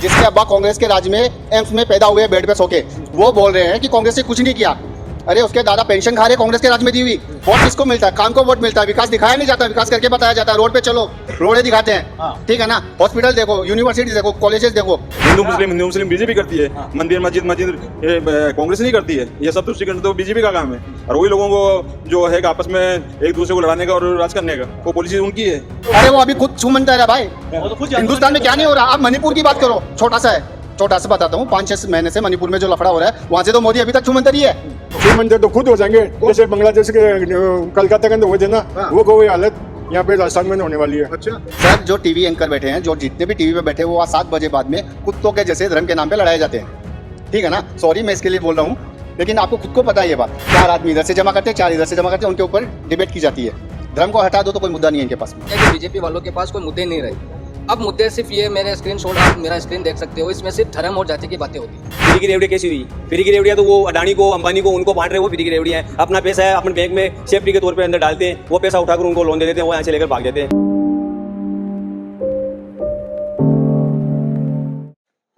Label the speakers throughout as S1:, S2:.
S1: जिसके अब्बा कांग्रेस के राज में एम्स में पैदा हुए बेड पे सो के, वो बोल रहे हैं कि कांग्रेस ने कुछ नहीं किया। अरे उसके दादा पेंशन खा रहे कांग्रेस के राज में दी हुई। वोट किसको मिलता है? काम को वोट मिलता है, विकास दिखाया नहीं जाता, विकास करके बताया जाता है। रोड पे चलो, रोडे दिखाते हैं, ठीक है ना। हॉस्पिटल देखो, यूनिवर्सिटी देखो, कॉलेजेस देखो।
S2: हिंदू मुस्लिम बीजेपी करती है, मंदिर मस्जिद कांग्रेस नहीं करती है। ये सब तो बीजेपी का काम है। और वही लोगों को जो है आपस में एक दूसरे को लड़ाने का और राज करने का, वो पॉलिसी उनकी है।
S1: अरे वो अभी खुद छू मंतर है भाई। हिंदुस्तान में क्या नहीं हो रहा? आप मणिपुर की बात करो, छोटा सा है, छोटा सा बताता हूँ। 5-6 महीने से मणिपुर में जो लफड़ा हो रहा है, वहां से तो मोदी अभी तक छू मंतर ही है।
S3: छू मंतर तो खुद हो जाएंगे, जैसे बांग्लादेश के कलकत्ता के अंदर हुए थे ना, वो कोई हालत यहाँ पे राजस्थान में होने वाली है।
S1: अच्छा सर, जो टीवी एंकर बैठे हैं, जो जितने भी टीवी पे बैठे हैं, वो आज 7 बजे बाद में कुत्तों के जैसे धर्म के नाम पे लड़ाए जाते हैं, ठीक है ना। सॉरी मैं इसके लिए बोल रहा हूँ, लेकिन आपको खुद को पता है ये बात। 4 आदमी इधर से जमा करते हैं, 4 इधर से जमा करते हैं, उनके ऊपर डिबेट की जाती है। धर्म को हटा दो तो कोई मुद्दा नहीं है इनके पास में।
S4: बीजेपी वालों के पास कोई मुद्दे नहीं रहे। अब मुद्दे सिर्फ ये, मेरे स्क्रीनशॉट आप मेरा स्क्रीन देख सकते हो, इसमें सिर्फ धर्म और जाति की बातें होती है।
S5: फ्री की रेवड़ियाँ कैसी हुई? फ्री की रेवड़ियाँ तो वो अडानी को, अंबानी को, उनको बांट रहे हैं, वो फ्री की रेवड़ियाँ हैं। अपना पैसा है अपने बैंक में सेफ्टी के तौर पे अंदर डालते हैं, वो पैसा उठाकर उनको लोन दे देते हैं, वो यहाँ से लेकर भाग जाते हैं।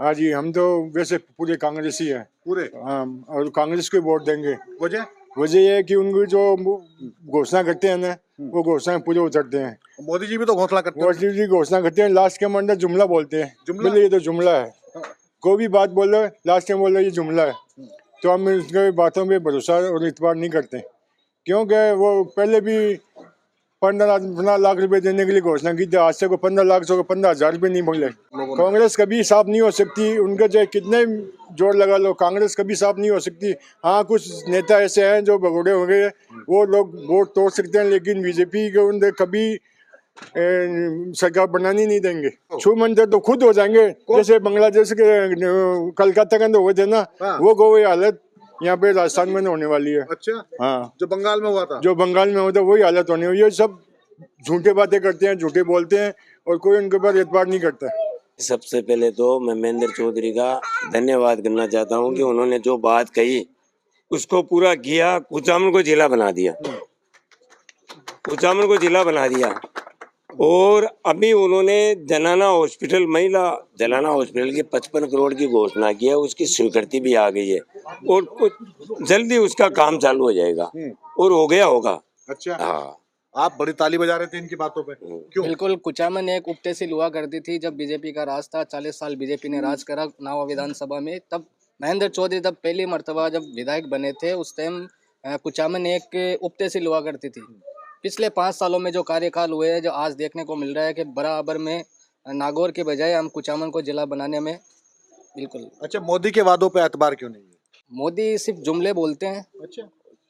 S3: हाँ जी, हम तो वैसे पूरे कांग्रेसी है
S6: पूरे।
S3: हाँ, और कांग्रेस को वोट देंगे।
S6: वजह
S3: वजह ये है कि उनकी जो घोषणा करते हैं ना, वो घोषणा पूरे उतरते हैं।
S6: मोदी जी भी तो घोषणा करते हैं।
S3: मोदी जी घोषणा करते हैं, लास्ट के अंदर जुमला बोलते हैं।
S6: जुमला?
S3: बोले ये तो जुमला है, कोई भी बात बोल रहे लास्ट में बोल रहे ये जुमला है, तो हम उसके बातों पे भरोसा और इतबार नहीं करते, क्योंकि वो पहले भी 15 लाख रुपए देने के लिए घोषणा की थी। आज से को 15 लाख से 15,000 रुपए नहीं बोले। कांग्रेस कभी साफ नहीं हो सकती, उनका चाहे कितने जोर लगा लो, कांग्रेस कभी साफ नहीं हो सकती। हाँ, कुछ नेता ऐसे हैं जो भगोड़े हो गए, वो लोग वोट तोड़ सकते हैं, लेकिन बीजेपी के उनके कभी सरकार बनानी नहीं देंगे। छू मंतर तो खुद हो जाएंगे, जैसे बांग्लादेश के कलकत्ता के अंदर हुए थे ना, वो कोई हालत यहाँ पे राजस्थान में होने वाली है।
S6: अच्छा
S3: हाँ,
S6: जो बंगाल में हुआ था,
S3: जो बंगाल में होता है वही हालत होने वाली है। ये सब झूठे बातें करते हैं, झूठे बोलते हैं, और कोई उनके ऊपर एतबार नहीं करता।
S7: सबसे पहले तो मैं महेंद्र चौधरी का धन्यवाद करना चाहता हूं कि उन्होंने जो बात कही उसको पूरा किया। कुचामन को जिला बना दिया, कुचामन को जिला बना दिया। और अभी उन्होंने जनाना हॉस्पिटल, महिला जनाना हॉस्पिटल की 55 करोड़ की घोषणा की है, उसकी स्वीकृति भी आ गई है और कुछ जल्दी उसका काम चालू हो जाएगा और हो गया होगा।
S6: अच्छा
S7: हाँ,
S6: आप बड़ी ताली बजा रहे थे इनकी बातों पे, क्यों?
S4: बिल्कुल, कुचामन एक उप तहसील हुआ करती थी जब बीजेपी का राज था। 40 साल बीजेपी ने राज करा नावा विधानसभा में। तब महेंद्र चौधरी तब पहली मर्तबा जब विधायक बने थे, उस टाइम कुचामन एक उप तहसील हुआ करती थी। पिछले 5 सालों में जो कार्यकाल हुए हैं, जो आज देखने को मिल रहा है कि बराबर में नागौर के बजाय हम कुचामन को जिला बनाने में बिल्कुल।
S6: अच्छा, मोदी के वादों पे एतबार क्यों नहीं है?
S4: मोदी सिर्फ जुमले बोलते हैं,
S6: अच्छा,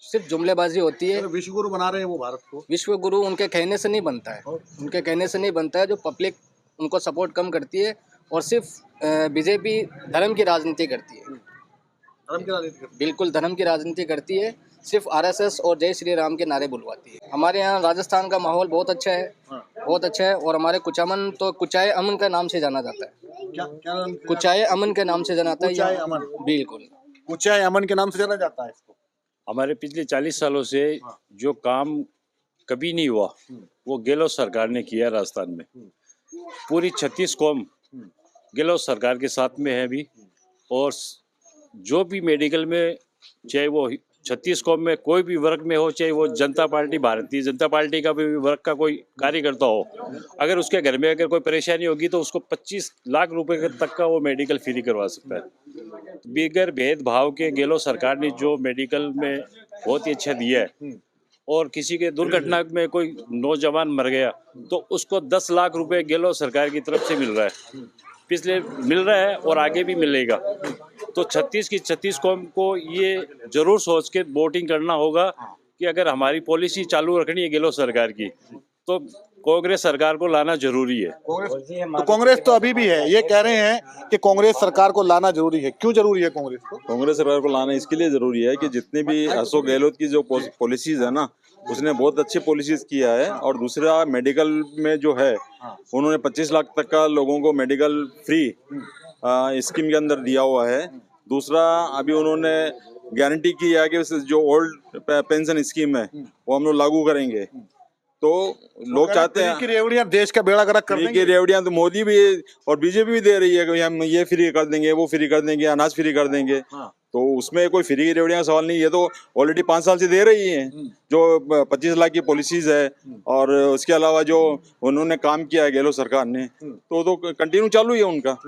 S4: सिर्फ जुमलेबाजी होती है।
S6: विश्व गुरु बना रहे हैं वो भारत को।
S4: विश्व गुरु उनके कहने से नहीं बनता है, उनके कहने से नहीं बनता है। जो पब्लिक उनको सपोर्ट कम करती है, और सिर्फ बीजेपी धर्म की राजनीति करती है।
S6: धर्म की राजनीति।
S4: बिल्कुल धर्म की राजनीति करती है, सिर्फ आरएसएस और जय श्री राम के नारे बुलवाती है। हमारे यहाँ राजस्थान का माहौल बहुत अच्छा है, बहुत अच्छा है। और हमारे कुचामन तो कुचाए अमन के नाम से जाना जाता है।
S6: क्या क्या नाम?
S4: कुचाए अमन के नाम से जाना जाता है।
S6: कुचाए अमन।
S4: बिल्कुल,
S6: कुचाए अमन के नाम से जाना जाता है इसको।
S8: हमारे पिछले 40 सालों से जो काम कभी नहीं हुआ, वो गहलोत सरकार ने किया राजस्थान में। पूरी 36 कौम गहलोत सरकार के साथ में है अभी। और जो भी मेडिकल में, चाहे वो 36 कौम में कोई भी वर्ग में हो, चाहे वो जनता पार्टी, भारतीय जनता पार्टी का भी वर्ग का कोई कार्यकर्ता हो, अगर उसके घर में अगर कोई परेशानी होगी तो उसको 25 लाख रुपए तक का वो मेडिकल फ्री करवा सकता है। बगैर भेदभाव के गहलोत सरकार ने जो मेडिकल में बहुत ही अच्छा दिया है। और किसी के दुर्घटना में कोई नौजवान मर गया तो उसको 10 लाख रुपए गहलोत सरकार की तरफ से मिल रहा है, पिछले मिल रहा है और आगे भी मिलेगा। तो 36 की 36 कौम को ये जरूर सोच के वोटिंग करना होगा कि अगर हमारी पॉलिसी चालू रखनी है गहलोत सरकार की, तो कांग्रेस सरकार को लाना जरूरी है।
S6: तो कांग्रेस तो अभी भी है, ये कह रहे हैं कि कांग्रेस सरकार को लाना जरूरी है। क्यों जरूरी है कांग्रेस को?
S2: कांग्रेस सरकार को लाना इसके लिए जरूरी है कि जितने भी अशोक गहलोत की जो पॉलिसीज है ना, उसने बहुत अच्छी पॉलिसीज किया है। और दूसरा, मेडिकल में जो है उन्होंने 25 लाख तक का लोगों को मेडिकल फ्री स्कीम के अंदर दिया हुआ है। दूसरा, अभी उन्होंने गारंटी की है कि जो ओल्ड पेंशन स्कीम है वो हम लोग लागू करेंगे। तो लोग चाहते हैं
S6: की रेवड़ियां देश का बेड़ा गर्क कर
S2: फ्री
S6: देंगे।
S2: की रेवड़ियां तो मोदी भी और बीजेपी भी दे रही है कि हम ये फ्री कर देंगे, वो फ्री कर देंगे, अनाज फ्री कर देंगे। तो उसमें कोई फ्री की रेवड़ियां का सवाल नहीं, ये तो ऑलरेडी 5 साल से दे रही है। जो 25 लाख की पॉलिसीज है और उसके अलावा जो उन्होंने काम किया है गहलोत सरकार ने, तो कंटिन्यू चालू ही है उनका।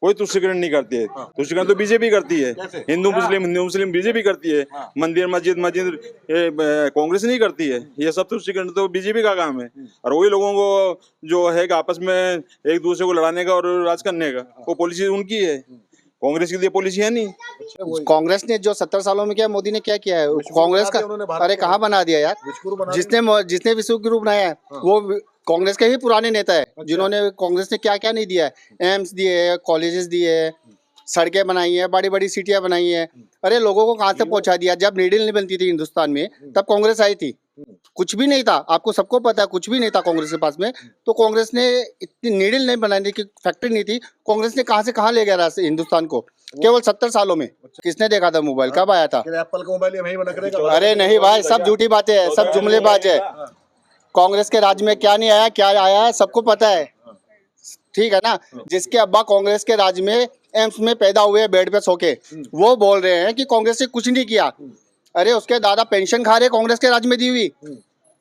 S2: कोई तुष्टिकरण नहीं करती है, तुष्टिकरण तो बीजेपी करती है। हिंदू मुस्लिम बीजेपी करती है। मंदिर मस्जिद कांग्रेस नहीं करती है। ये सब तुष्टिकरण तो बीजेपी का काम है। और वही लोगों को जो है कि आपस में एक दूसरे को लड़ाने का और राज करने का, वो पॉलिसी उनकी है। कांग्रेस की लिए पॉलिसी है नहीं।
S1: कांग्रेस ने जो 70 सालों में किया, मोदी ने क्या किया है? कांग्रेस का अरे कहाँ बना दिया यार? जिसने विश्व गुरु बनाया है वो कांग्रेस के ही पुराने नेता है। जिन्होंने कांग्रेस ने क्या क्या नहीं दिया है, एम्स दिए है, कॉलेजेस दिए है, सड़कें बनाई है, बड़ी बड़ी सिटियां बनाई है। अरे लोगों को कहाँ तक पहुंचा दिया। जब नीडल नहीं बनती थी हिंदुस्तान में तब कांग्रेस आई थी। कुछ भी नहीं था, आपको सबको पता है, कुछ भी नहीं था कांग्रेस के पास में। तो कांग्रेस ने इतनी नीडल नहीं बनाने की फैक्ट्री नहीं थी। कांग्रेस ने कहाँ से कहाँ ले गया हिंदुस्तान को केवल 70 सालों में। किसने देखा था मोबाइल, कब आया था?
S6: एप्पल का मोबाइल यही बना करेगा।
S1: अरे नहीं भाई, सब झूठी बातें हैं, सब जुमलेबाज है। कांग्रेस के राज में क्या नहीं आया, क्या आया है, सबको पता है। ठीक है ना? जिसके अब्बा कांग्रेस के राज में एम्स में पैदा हुए बेड पे सो के, वो बोल रहे हैं कि कांग्रेस ने कुछ नहीं किया। अरे उसके दादा पेंशन खा रहे कांग्रेस के राज में दी हुई।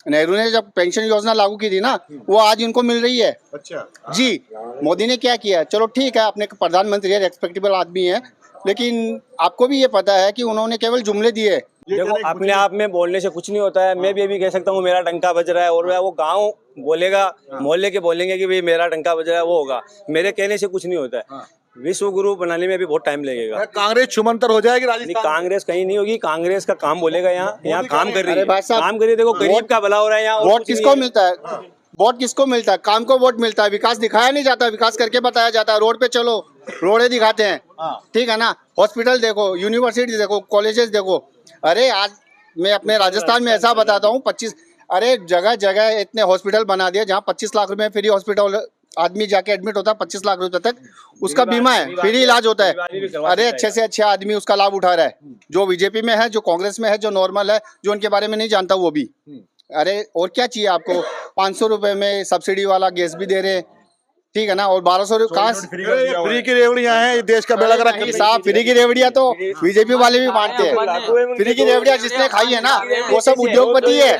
S1: नेहरू ने जब पेंशन योजना लागू की थी ना, वो आज इनको मिल रही है।
S6: अच्छा
S1: जी, मोदी ने क्या किया? चलो ठीक है, अपने प्रधानमंत्री है, रेस्पेक्टेबल आदमी है, लेकिन आपको भी ये पता है कि उन्होंने केवल जुमले दिए।
S5: देखो, अपने आप में बोलने से कुछ नहीं होता है। मैं भी अभी कह सकता हूँ मेरा डंका बज रहा है, और वो गांव बोलेगा, मोहल्ले के बोलेंगे कि भाई मेरा डंका बज रहा है, वो होगा। मेरे कहने से कुछ नहीं होता है। विश्व गुरु बनाने में भी बहुत टाइम लगेगा।
S6: कांग्रेस छुमंतर हो जाएगी
S5: नहीं,
S6: राजस्थान।
S5: कांग्रेस कहीं नहीं होगी। कांग्रेस का काम बोलेगा, यहाँ काम कर रही
S1: अरे
S5: है,
S1: भाई साहब,
S5: काम करिए। देखो गरीब का भला हो रहा है यहाँ।
S1: वोट किसको मिलता है? वोट किसको मिलता है? काम को वोट मिलता है। विकास दिखाया नहीं जाता, विकास करके बताया जाता है। रोड पे चलो, रोडे दिखाते हैं। ठीक है ना? हॉस्पिटल देखो, यूनिवर्सिटी देखो, कॉलेजेस देखो। अरे आज मैं अपने राजस्थान में ऐसा बताता हूँ, 25 अरे जगह जगह इतने हॉस्पिटल बना दिए जहाँ 25 लाख रुपए फ्री हॉस्पिटल, आदमी जाके एडमिट होता है 25 लाख रुपए तक उसका बीमा है, फ्री इलाज होता है। अरे अच्छे से अच्छा आदमी उसका लाभ उठा रहा है, जो बीजेपी में है, जो कांग्रेस में है, जो नॉर्मल है, जो उनके बारे में नहीं जानता वो भी। अरे और क्या चाहिए आपको? 500 रुपए में सब्सिडी वाला गैस भी दे रहे, ठीक है ना? और 1200 कहाँ?
S6: फ्री की रेवड़ियां हैं, ये देश का बेड़ा गर्क कर देंगे।
S1: साहब, फ्री की रेवड़ियां तो बीजेपी वाले भी बांटते हैं। फ्री की रेवड़ियां जिसने खाई है ना, वो सब उद्योगपति है।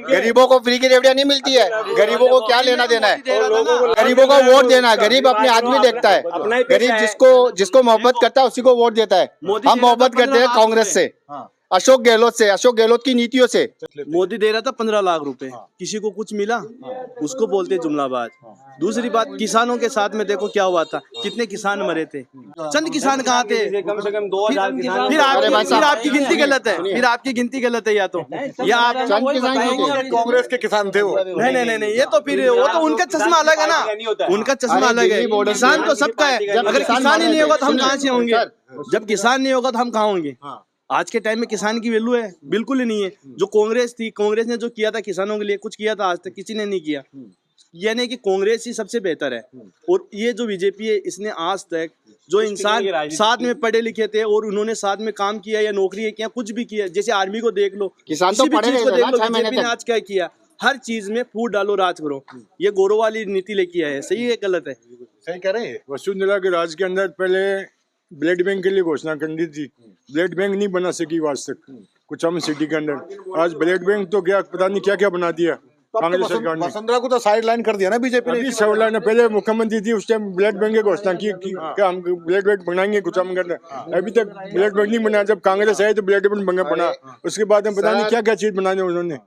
S1: गरीबों को फ्री की रेवड़ियां नहीं मिलती है। गरीबों को क्या लेना देना है? गरीबों को वोट देना है। गरीब अपने आदमी देखता है। गरीब जिसको मोहब्बत करता है उसी को वोट देता है। हम मोहब्बत करते हैं कांग्रेस से, अशोक गहलोत से, अशोक गहलोत की नीतियों से।
S9: मोदी दे रहा था 15 लाख रुपए, किसी को कुछ मिला, उसको बोलते जुमलाबाज। दूसरी बात, किसानों के साथ में देखो क्या हुआ था, कितने किसान मरे थे। चंद किसान कहाँ थे?
S5: कम से कम 2000 किसान।
S9: फिर आपकी गिनती गलत है, फिर आपकी गिनती गलत है। या तो या आप
S1: चंद किसान नहीं थे।
S6: कांग्रेस के किसान थे वो।
S9: नहीं, ये तो फिर वो तो उनका चश्मा अलग है ना, उनका चश्मा अलग है। किसान तो सबका है। अगर किसान ही नहीं होगा तो हम कहाँ से होंगे? जब किसान नहीं होगा तो हम कहाँ होंगे? आज के टाइम में किसान की वैल्यू है? बिल्कुल ही नहीं है। जो कांग्रेस थी, कांग्रेस ने जो किया था किसानों के लिए, कुछ किया था? आज तक किसी ने नहीं किया। यानी कि कांग्रेस ही सबसे बेहतर है। और ये जो बीजेपी है, इसने आज तक जो इंसान साथ में पढ़े लिखे थे और उन्होंने साथ में काम किया या नौकरी किया, कुछ भी किया, जैसे आर्मी को देख लो,
S1: किसान तो
S9: किसी भी
S1: पढ़े
S9: चीज को
S1: रहे
S9: देख
S1: ना
S9: लो,
S1: 6 महीने
S9: बीजेपी ने
S1: तक।
S9: आज क्या किया? हर चीज में फूट डालो, राज करो। ये गौरव वाली नीति लेके आया है। सही है गलत है?
S6: सही कह रहे हैं।
S3: वसुंधरा के राज के अंदर पहले ब्लड बैंक के लिए घोषणा कर दी थी, ब्लड बैंक नहीं बना सकी आज तक कुछ हम सिटी के अंदर। आज ब्लड बैंक तो क्या पता नहीं क्या क्या बना दिया कांग्रेस सरकार ने।
S6: वसुंधरा को तो साइड लाइन कर दिया ना बीजेपी ने।
S3: अभी सवला ने पहले मुख्यमंत्री थी उस टाइम ब्लड बैंक की घोषणा की कि हम ब्लड बैंक बनाएंगे, कुछ हम करना। अभी तक ब्लड बैंक नहीं बना। जब कांग्रेस आई तो ब्लड बैंक बना, उसके बाद में पता नहीं क्या क्या चीज बनाने उन्होंने।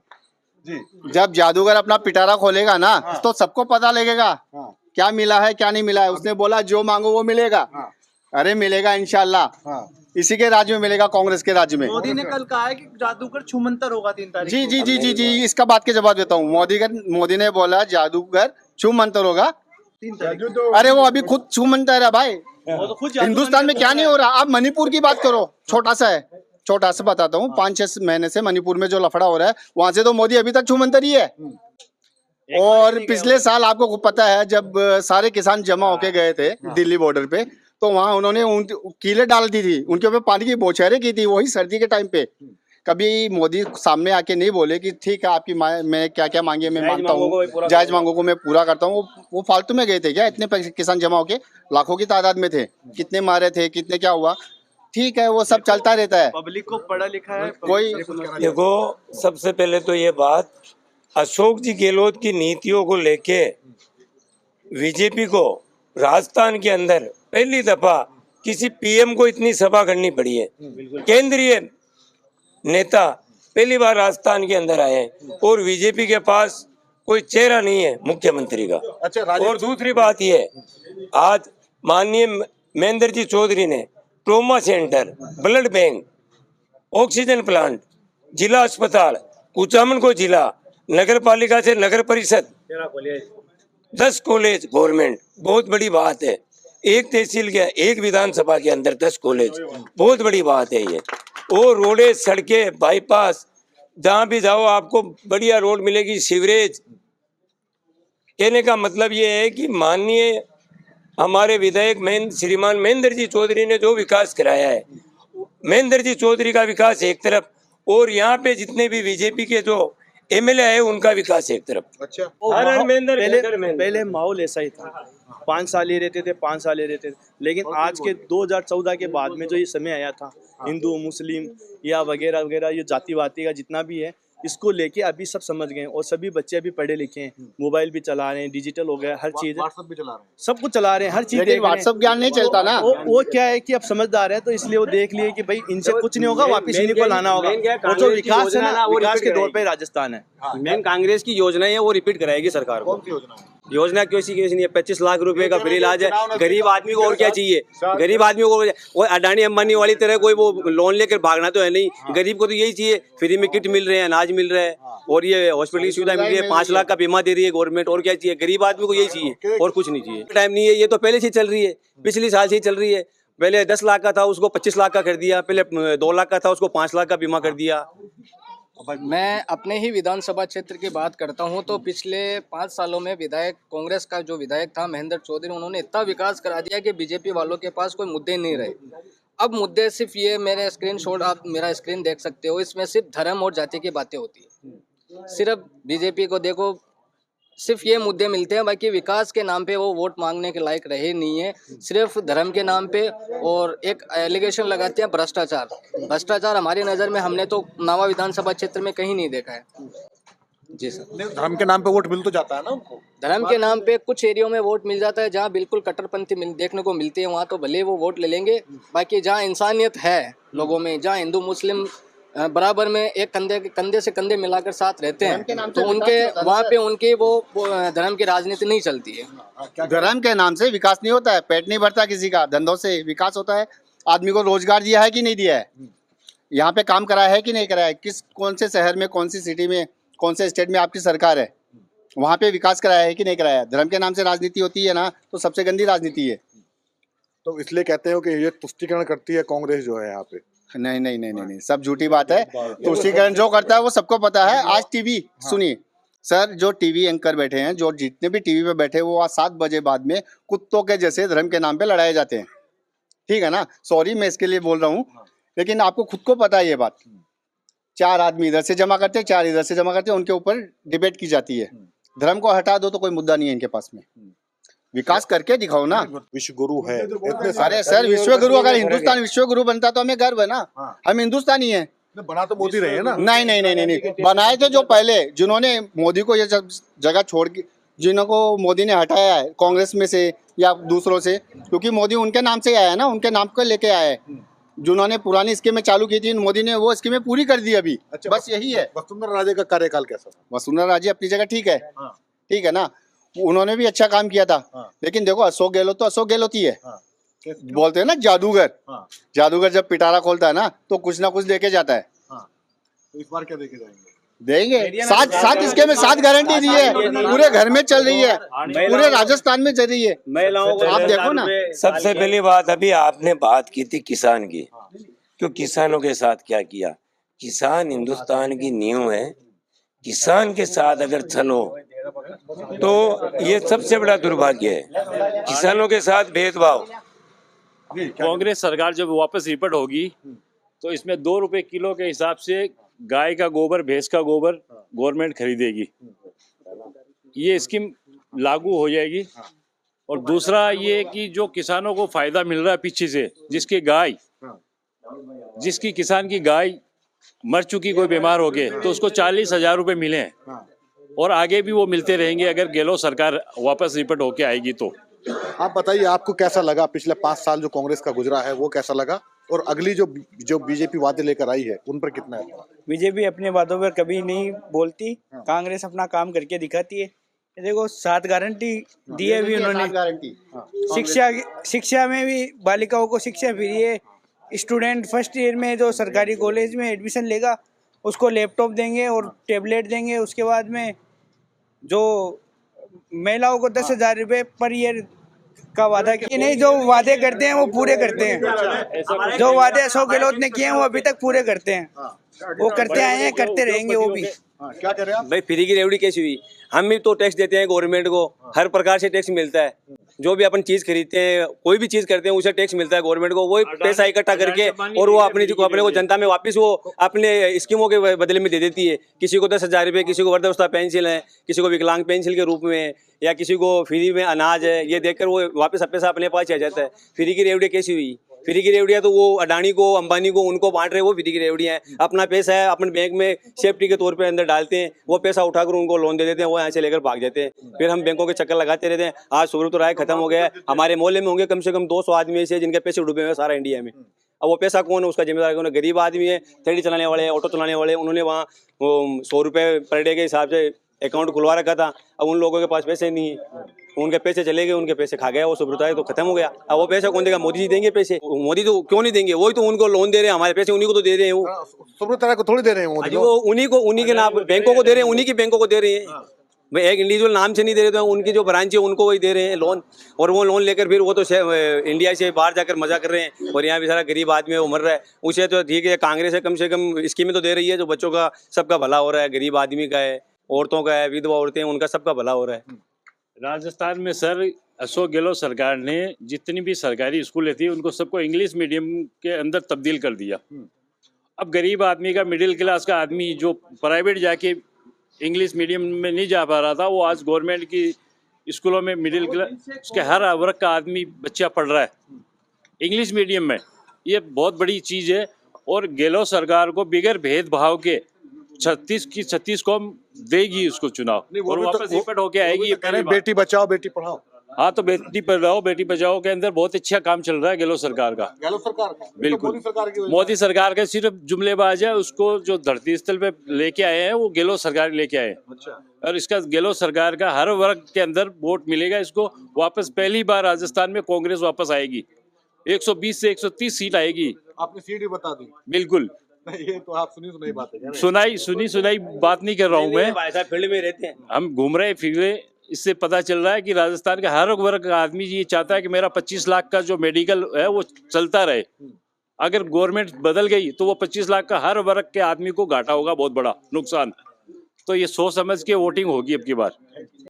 S1: जब जादूगर अपना पिटारा खोलेगा ना, तो सबको पता लगेगा क्या मिला है क्या नहीं मिला है। उसने बोला जो मांगो वो मिलेगा। अरे मिलेगा इंशाल्लाह। इसी के राज्य में मिलेगा, कांग्रेस के राज्य में।
S9: मोदी ने कल कहा है कि जादूगर छुमंतर होगा 3 तारीख।
S1: जी जी जी जी जी, इसका बात के जवाब देता हूँ। मोदी ने बोला जादूगर छू मंतर होगा। अरे वो अभी खुद छू मंतर है भाई। हिंदुस्तान में क्या नहीं हो रहा? आप मणिपुर की बात करो, छोटा सा है, छोटा सा बताता हूँ। 5-6 महीने से मणिपुर में जो लफड़ा हो रहा है, वहां से तो मोदी अभी तक छू मंतर ही है। और पिछले साल आपको पता है, जब सारे किसान जमा होके गए थे दिल्ली बॉर्डर पे, तो वहां उन्होंने कीले डाल दी थी, उनके ऊपर पानी की बौछारें की थी, वही सर्दी के टाइम पे। कभी मोदी सामने आके नहीं बोले कि ठीक है आपकी मैं क्या क्या मांगी मैं मानता हूँ, जायज मांगों को मैं पूरा करता हूँ। वो फालतू में गए थे क्या? इतने पैसे किसान जमा होके लाखों की तादाद में थे, कितने मारे थे, कितने क्या हुआ, ठीक है वो सब चलता रहता है।
S9: पब्लिक को पढ़ा लिखा है
S1: कोई
S7: देखो, सबसे पहले तो ये बात, अशोक जी गहलोत की नीतियों को लेके बीजेपी को राजस्थान के अंदर पहली दफा किसी पीएम को इतनी सभा करनी पड़ी है। केंद्रीय नेता पहली बार राजस्थान के अंदर आए हैं और बीजेपी के पास कोई चेहरा नहीं है मुख्यमंत्री का।
S6: अच्छा,
S7: और दूसरी बात ये, आज माननीय महेंद्र जी चौधरी ने trauma centre, blood bank, oxygen plant, जिला अस्पताल, कुचामन को जिला, नगर पालिका से नगर परिषद, 10 कॉलेज गवर्नमेंट, बहुत बड़ी बात है। एक तहसील के, एक विधानसभा के अंदर 10 कॉलेज, बहुत बड़ी बात है ये। और रोडे, सड़कें, बाईपास, जहाँ भी जाओ आपको बढ़िया रोड मिलेगी, सीवरेज। कहने का मतलब ये है कि माननीय हमारे विधायक श्रीमान महेंद्र जी चौधरी ने जो विकास कराया है, महेंद्र जी चौधरी का विकास एक तरफ, और यहाँ पे जितने भी बीजेपी के जो एमएलए है उनका विकास एक तरफ।
S6: अच्छा,
S9: पहले माहौल ऐसा ही था, 5 साल ही रहते थे, 5 साल ही रहते थे। लेकिन आज के 2014 के बाद में जो ये समय आया था, हिंदू मुस्लिम या वगैरह वगैरह, ये जातिवादी का जितना भी है, इसको लेके अभी सब समझ गए और सभी बच्चे अभी पढ़े लिखे हैं, मोबाइल भी चला रहे हैं, डिजिटल हो गया, हर चीज
S6: व्हाट्सएप भी चला रहे हैं,
S9: सब कुछ चला रहे हैं, हर चीज
S1: लेकिन व्हाट्सएप ज्ञान नहीं चलता ना।
S9: वो क्या है कि अब समझदार है, तो इसलिए वो देख लिए कि भाई इनसे कुछ नहीं होगा, वापिस इन्हीं को लाना होगा। और जो विकास है ना, विकास के दौर पे राजस्थान है।
S5: मेन कांग्रेस की योजना है वो रिपीट कराएगी सरकार को।
S6: कौन सी योजना है?
S5: योजना कैसी नहीं है, 25 लाख रुपए का फ्री इलाज है। गरीब आदमी को और क्या चाहिए? गरीब आदमी को वो अडानी अंबानी वाली तरह कोई वो लोन लेकर भागना तो है नहीं। गरीब को तो यही चाहिए, फ्री में किट मिल रहे हैं, अनाज मिल रहा है, और ये हॉस्पिटल की सुविधा मिल रही है, 5 लाख का बीमा दे रही है गवर्नमेंट। और क्या चाहिए? गरीब आदमी को यही चाहिए और कुछ नहीं चाहिए। टाइम नहीं है, ये तो पहले से चल रही है, पिछले साल से ही चल रही है। पहले 10 लाख का था उसको 25 लाख का कर दिया, पहले 2 लाख का था उसको 5 लाख का बीमा कर दिया।
S4: मैं अपने ही विधानसभा क्षेत्र की बात करता हूं तो पिछले 5 सालों में विधायक, कांग्रेस का जो विधायक था महेंद्र चौधरी, उन्होंने इतना विकास करा दिया कि बीजेपी वालों के पास कोई मुद्दे नहीं रहे। अब मुद्दे सिर्फ ये, मेरे स्क्रीनशॉट, आप मेरा स्क्रीन देख सकते हो, इसमें सिर्फ धर्म और जाति की बातें होती है। सिर्फ बीजेपी को देखो, सिर्फ ये मुद्दे मिलते हैं, बाकी विकास के नाम पे वो वोट मांगने के लायक रहे नहीं है। सिर्फ धर्म के नाम पे, और एक एलिगेशन लगाते हैं भ्रष्टाचार। भ्रष्टाचार हमारी नज़र में हमने तो नावा विधानसभा क्षेत्र में कहीं नहीं देखा है। जी सर।
S6: धर्म के नाम पे वोट मिल तो जाता है ना उनको?
S4: धर्म के नाम पे कुछ एरियो में वोट मिल जाता है, जहाँ बिल्कुल कट्टरपंथी देखने को मिलती है, वहाँ तो भले वो वोट ले लेंगे। बाकी जहाँ इंसानियत है लोगों में, जहाँ हिंदू मुस्लिम बराबर में एक कंधे से कंधे मिलाकर साथ रहते हैं, तो उनके वहाँ पे उनकी वो धर्म की राजनीति नहीं चलती है।
S1: धर्म के नाम से विकास नहीं होता है, पेट नहीं भरता किसी का, धंधों से विकास होता है। आदमी को रोजगार दिया है कि नहीं दिया है, यहाँ पे काम कराया है कि नहीं कराया है, कौन से शहर में, कौन सी सिटी में, कौन से स्टेट में आपकी सरकार है, वहाँ पे विकास कराया है कि नहीं कराया। धर्म के नाम से राजनीति होती है ना, तो सबसे गंदी राजनीति है।
S6: तो इसलिए कहते हो कि ये तुष्टीकरण करती है कांग्रेस जो है यहाँ पे?
S1: नहीं नहीं नहीं नहीं नहीं, सब झूठी बात है। तुष्टीकरण जो करता है वो सबको पता है। आज टीवी सुनिए सर, जो टीवी एंकर बैठे हैं, जो जितने भी टीवी पे बैठे, वो आज 7 बजे बाद में कुत्तों के जैसे धर्म के नाम पे लड़ाए जाते हैं, ठीक है ना। सॉरी मैं इसके लिए बोल रहा हूँ, लेकिन आपको खुद को पता है ये बात। 4 आदमी इधर से जमा करते हैं, 4 इधर से जमा करते हैं, उनके ऊपर डिबेट की जाती है। धर्म को हटा दो तो कोई मुद्दा नहीं है इनके पास में, विकास करके दिखाओ ना।
S6: विश्व गुरु है इतने
S1: अरे सर, विश्व गुरु, अगर हिंदुस्तान विश्व गुरु बनता तो हमें गर्व है ना, हम हिंदुस्तानी हैं।
S6: बना तो मोदी रहे हैं ना?
S1: नहीं नहीं नहीं नहीं, बनाए थे जो पहले, जिन्होंने मोदी को ये जगह छोड़ के, जिनको मोदी ने हटाया है कांग्रेस में से या दूसरों से, क्योंकि मोदी उनके नाम से आया है ना, उनके नाम को लेके आया है। जिन्होंने पुरानी स्कीमें चालू की थी, मोदी ने वो स्कीमें पूरी कर दी अभी।
S6: अच्छा,
S1: बस यही है।
S6: वसुंधरा राजे का कार्यकाल कैसा था?
S1: वसुंधरा राजे अपनी जगह ठीक है, ठीक है ना, उन्होंने भी अच्छा काम किया था। लेकिन देखो अशोक गहलोत तो अशोक गहलोत ही है। बोलते हैं ना जादूगर, जादूगर जब पिटारा खोलता है ना तो कुछ ना कुछ लेके जाता है।
S6: तो इस बार क्या देखे जाएंगे?
S1: देंगे, 7 इसके में 7 गारंटी दी है, पूरे घर में चल रही है, पूरे राजस्थान में चल रही है।
S5: महिलाओं को
S1: आप देखो ना।
S7: सबसे पहली बात, अभी आपने बात की थी किसान की, क्यों किसानों के साथ क्या किया? किसान हिंदुस्तान की नींव है। किसान के साथ अगर चलो तो ये सबसे बड़ा दुर्भाग्य है, किसानों के साथ भेदभाव।
S8: कांग्रेस सरकार जब वापस रिपीट होगी तो इसमें 2 रुपए किलो के हिसाब से गाय का गोबर, भैंस का गोबर गवर्नमेंट खरीदेगी। ये स्कीम लागू हो जाएगी। और दूसरा ये कि जो किसानों को फायदा मिल रहा है पीछे से, जिसकी किसान की गाय मर चुकी, कोई बीमार हो गए, तो उसको 40,000 रुपए मिले हैं और आगे भी वो मिलते रहेंगे अगर गहलोत सरकार वापस रिपीट होके आएगी तो।
S6: आप बताइए, आपको कैसा लगा पिछले 5 साल जो कांग्रेस का गुजरा है, वो कैसा लगा? और अगली जो बीजेपी वादे लेकर आई है, उन पर कितना है?
S10: बीजेपी अपने वादों पर कभी नहीं बोलती, कांग्रेस अपना काम करके दिखाती है। ये देखो 7 गारंटी दी है भी उन्होंने।
S1: गारंटी
S10: शिक्षा में भी बालिकाओं को शिक्षा फ्री है। स्टूडेंट फर्स्ट ईयर में जो सरकारी कॉलेज में एडमिशन लेगा उसको लैपटॉप देंगे और टैबलेट देंगे। उसके बाद में जो महिलाओं को 10,000 रुपये पर ईयर का वादा कि नहीं, जो वादे करते हैं वो पूरे करते हैं। जो वादे अशोक गहलोत ने किए हैं वो अभी तक पूरे करते हैं, वो करते आए हैं, करते रहेंगे वो भी।
S6: क्या कह रहे हैं आप?
S5: भाई फ्री की रेवड़ी कैसी हुई? हम भी तो टैक्स देते हैं गवर्नमेंट को, हर प्रकार से टैक्स मिलता है। जो भी अपन चीज खरीदते हैं, कोई भी चीज करते हैं, उसे टैक्स मिलता है गवर्नमेंट को। वही पैसा इकट्ठा करके और वो अपने को जनता में वापस वो अपने स्कीमों के बदले में दे देती है। किसी को 10,000 रुपये, किसी को वृद्धावस्था पेंशन है, किसी को विकलांग पेंशन के रूप में, या किसी को फ्री में अनाज है, ये देखकर वो वापस पैसा अपने पास आ जाता है। फ्री की रेवड़ी कैसी हुई? फ्री की रेवड़ियाँ तो वो अडानी को, अंबानी को, उनको बांट रहे, वो फ्री की रेवड़ियाँ हैं। अपना पैसा है अपने बैंक में सेफ्टी के तौर पे अंदर डालते हैं, वो पैसा उठाकर उनको लोन दे देते हैं, वो यहाँ से लेकर भाग जाते हैं। फिर हम बैंकों के चक्कर लगाते रहते हैं। आज सुब्रत राय खत्म हो गया है, हमारे मोहल्ले में होंगे कम से कम 200 आदमी ऐसे जिनके पैसे डूबे हुए हैं सारा इंडिया में। अब वो पैसा कौन है उसका जिम्मेदार? कौन है? गरीब आदमी है, थैली चलाने वाले, ऑटो चलाने वाले, उन्होंने वहाँ 100 रुपये पर डे के हिसाब से अकाउंट खुलवा रखा था। अब उन लोगों के पास पैसे नहीं है, उनके पैसे चले गए, उनके पैसे खा गया वो सुब्रत राय, तो खत्म हो गया। अब वो पैसा कौन देगा? मोदी जी देंगे पैसे? मोदी तो क्यों नहीं देंगे? वही तो उनको लोन दे रहे हैं, हमारे पैसे उन्हीं को तो दे रहे हैं। वो
S6: सुब्रत राय को थोड़ी दे रहे हैं मोदी,
S5: वो उन्हीं के नाम बैंकों को दे रहे हैं, उन्हीं की बैंकों को दे रहे हैं। भाई एक इंडिविजुअल नाम से नहीं दे रहे, तो उनकी जो ब्रांच है उनको वही दे रहे हैं लोन। और वो लोन लेकर फिर वो तो इंडिया से बाहर जाकर मजा कर रहे हैं, और यहाँ भी सारा गरीब आदमी है वो मर रहा है। उसे तो ठीक है, कांग्रेस है कम से कम स्कीमें तो दे रही है, जो बच्चों का सबका भला हो रहा है, गरीब आदमी का है, औरतों का है, विधवा औरतें, उनका सबका भला हो रहा है।
S8: राजस्थान में सर अशोक गहलोत सरकार ने जितनी भी सरकारी स्कूलें थी उनको सबको इंग्लिश मीडियम के अंदर तब्दील कर दिया। अब गरीब आदमी का, मिडिल क्लास का आदमी जो प्राइवेट जाके इंग्लिश मीडियम में नहीं जा पा रहा था, वो आज गवर्नमेंट की स्कूलों में मिडिल क्लास उसके हर वर्ग का आदमी बच्चा पढ़ रहा है इंग्लिश मीडियम में। ये बहुत बड़ी चीज़ है। और गहलोत सरकार को बिगैर भेदभाव के 36 कौम देगी उसको चुनाव, और वापस रिपीट होके आएगी।
S6: बेटी बचाओ बेटी पढ़ाओ।
S8: हाँ, तो बेटी पढ़ाओ बेटी बचाओ के अंदर बहुत अच्छा काम चल रहा है गहलोत सरकार का।
S6: गहलोत सरकार का
S8: बिल्कुल,
S6: मोदी सरकार की वजह
S8: मोदी सरकार के सिर्फ जुमलेबाज है। उसको जो धरती स्थल पे लेके आए हैं वो गहलोत सरकार लेके आए।
S6: अच्छा।
S8: और इसका गहलोत सरकार का हर वर्ग के अंदर वोट मिलेगा इसको वापस। पहली बार राजस्थान में कांग्रेस वापस आएगी, 120 से 130 सीट आएगी।
S6: आपने सीट ही बता दी।
S8: बिल्कुल,
S6: ये तो आप सुनी बात है।
S8: सुनाई बात नहीं कर रहा हूँ मैं,
S5: फील्ड में रहते हैं
S8: हम घूम रहे फिर। इससे पता चल रहा है कि राजस्थान का हर वर्ग का आदमी ये चाहता है कि मेरा 25 लाख का जो मेडिकल है वो चलता रहे। अगर गवर्नमेंट बदल गई तो वो 25 लाख का हर वर्ग के आदमी को घाटा होगा, बहुत बड़ा नुकसान। तो ये सोच समझ के वोटिंग होगी अब की बार।